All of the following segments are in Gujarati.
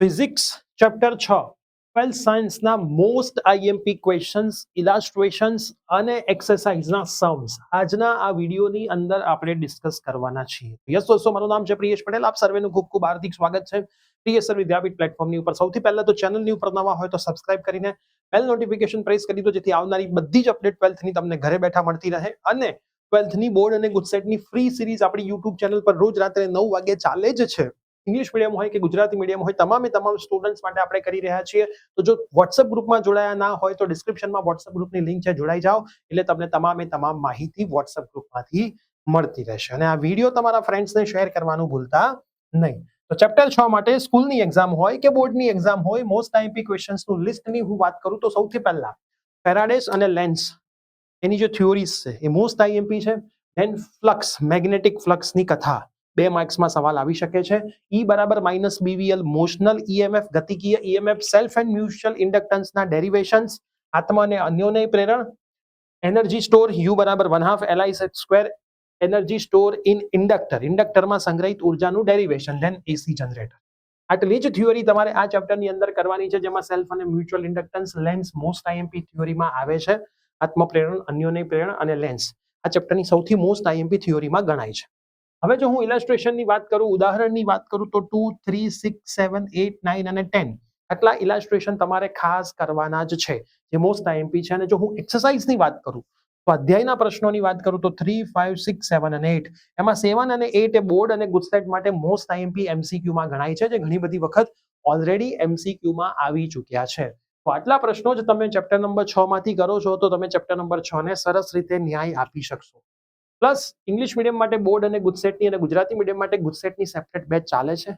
ફિઝિક્સ ચેપ્ટર 6 ટ્વેલ્થ સાયન્સના મોસ્ટ આઈએમપી ક્વેશ્ચન્સ, ઇલાસ્ટ્રેશન્સ અને એક્સરસાઇઝના સમ્સ આજના આ વિડીયોની અંદર આપણે ડિસ્કસ કરવાના છીએ. યસ દોસ્તો, મારું નામ છે પ્રિયેશ પટેલ. આપ સર્વેનું ખૂબ ખૂબ હાર્દિક સ્વાગત છે પ્રિયસર વિદ્યાપીઠ પ્લેટફોર્મની ઉપર. સૌથી પહેલા તો ચેનલની ઉપર નવા હોય તો સબસ્ક્રાઇબ કરીને બેલ નોટિફિકેશન પ્રેસ કરી દો, જેથી આવનારી બધી જ અપડેટ ટ્વેલ્થની તમને ઘરે બેઠા મળતી રહે. અને ટ્વેલ્થની બોર્ડ અને ગુજસેટની ફ્રી સિરીઝ આપણી યુટ્યુબ ચેનલ પર રોજ રાત્રે 9 વાગે ચાલે જ છે. ઇંગ્લિશ મીડિયમ હોય કે ગુજરાતી મીડિયમ હોય, તમામ સ્ટુડન્ટ્સ માટે આપણે કરી રહ્યા છીએ. તો જો વોટ્સએપ ગ્રુપમાં જોડાયા ના હોય તો ડિસ્ક્રિપ્શનમાં વોટ્સએપ ગ્રુપની લિંક છે, જોડાઈ જાઓ એટલે તમને તમામ માહિતી વોટ્સએપ ગ્રુપમાંથી મળતી રહેશે. અને આ વિડીયો તમારા ફ્રેન્ડ્સને શેર કરવાનું ભૂલતા નહીં. તો ચેપ્ટર 6 માટે સ્કૂલની એક્ઝામ હોય કે બોર્ડની એક્ઝામ હોય, મોસ્ટ આઈએમપી ક્વેશ્ચન્સનું લિસ્ટની હું વાત કરું તો સૌથી પહેલા ફેરાડેસ અને લેન્સ એની જે થિયોરીઝ છે એ મોસ્ટ આઈએમપી છે. ધેન ફ્લક્સ, મેગ્નેટિક ફ્લક્સની કથા 2 માર્ક્સમાં સવાલ આવી શકે છે. E બરાબર માઇનસ BVL, મોશનલ EMF, ગતિકીય EMF, સેલ્ફ એન્ડ મ્યુચ્યુઅલ ઇન્ડક્ટન્સના ડેરિવેશન્સ, આત્મા અને અન્યોને પ્રેરણ, એનર્જી સ્ટોર U બરાબર 1/2 LI² energy store in inductor, ઇન્ડક્ટરમાં સંગ્રહિત ઉર્જાનું ડેરિવેશન, ધેન AC જનરેટર. આટલી જ થિયોરી તમારે આ ચેપ્ટરની અંદર કરવાની છે, જેમાં સેલ્ફ અને mutual inductance, Lenz most IMP થિયોરીમાં આવે છે. આત્મપ્રેરણ, અન્યોને પ્રેરણ અને લેન્સ આ ચેપ્ટરની સૌથી મોસ્ટ આઈએમપી થિયોરીમાં ગણાય છે. હવે જો હું ઇલાસ્ટ્રેશનની વાત કરું, ઉદાહરણની વાત કરું તો 2, 3, 6, 7, 8, 9 અને 10 આટલા ઇલાસ્ટ્રેશન તમારે ખાસ કરવાના જ છે, જે મોસ્ટ આઈએમપી છે. અને જો હું એક્સરસાઇઝની વાત કરું, સ્વાધ્યાયના પ્રશ્નોની વાત કરું તો 3, 5, 6, 7 અને 8 એમાં 7 અને 8 એ બોર્ડ અને ગુજસેટ માટે મોસ્ટ આઈએમપી MCQમાં ગણાય છે, જે ઘણી બધી વખત ઓલરેડી MCQમાં આવી ચૂક્યા છે. તો આટલા પ્રશ્નો જ તમે ચેપ્ટર નંબર 6 માંથી કરો છો તો તમે ચેપ્ટર નંબર 6 ને સરસ રીતે ન્યાય આપી શકશો. પ્લસ ઇંગ્લિશ મીડિયમ માટે બોર્ડ અને ગુજસેટની અને ગુજરાતી મીડિયમ માટે ગુજસેટની સેપરેટ બેચ ચાલે છે.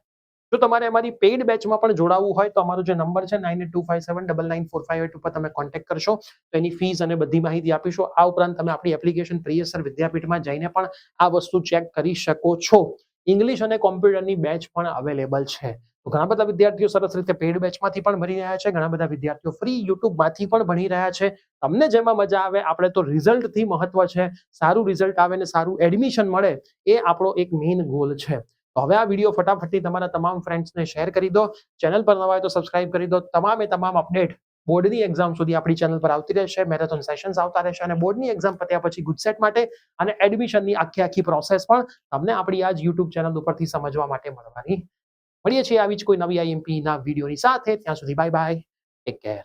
જો તમારે અમારી પેઇડ બેચમાં પણ જોડાવવું હોય તો અમારો જે નંબર છે 9825799458 ઉપર તમે કોન્ટેક્ટ કરશો તો એની ફીસ અને બધી માહિતી આપીશું. આ ઉપરાંત તમે આપણી એપ્લિકેશન પ્રિયસર વિદ્યાપીઠમાં જઈને પણ આ વસ્તુ ચેક કરી શકો છો. ઇંગ્લિશ અને કોમ્પ્યુટરની બેચ પણ અવેલેબલ છે. તો ઘણા બધા વિદ્યાર્થીઓ સરસ રીતે પેઇડ બેચમાંથી પણ ભણી રહ્યા છે, ઘણા બધા વિદ્યાર્થીઓ ફ્રી યુટ્યુબમાંથી પણ ભણી રહ્યા છે. તમને જેમાં મજા આવે, આપણે તો રિઝલ્ટથી મહત્વ છે. સારું રિઝલ્ટ આવે ને સારું એડમિશન મળે એ આપણો એક મેઇન ગોલ છે. તો હવે આ વિડીયો ફટાફટથી તમારા તમામ ફ્રેન્ડ્સને શેર કરી દો. ચેનલ પર નવા હોય તો સબસ્ક્રાઇબ કરી દો. તમામ અપડેટ બોર્ડની એક્ઝામ સુધી આપણી ચેનલ પર આવતી રહેશે. મેરેથોન સેશન્સ આવતા રહેશે અને બોર્ડની એક્ઝામ પત્યા પછી ગુજસેટ માટે અને એડમિશનની આખી પ્રોસેસ પણ તમને આપણી આ જ યુટ્યુબ ચેનલ ઉપરથી સમજવા માટે મળીએ છીએ આવી જ કોઈ નવી આઈએમપી ના વિડીયોની સાથે. ત્યાં સુધી બાય બાય, ટેક કેર.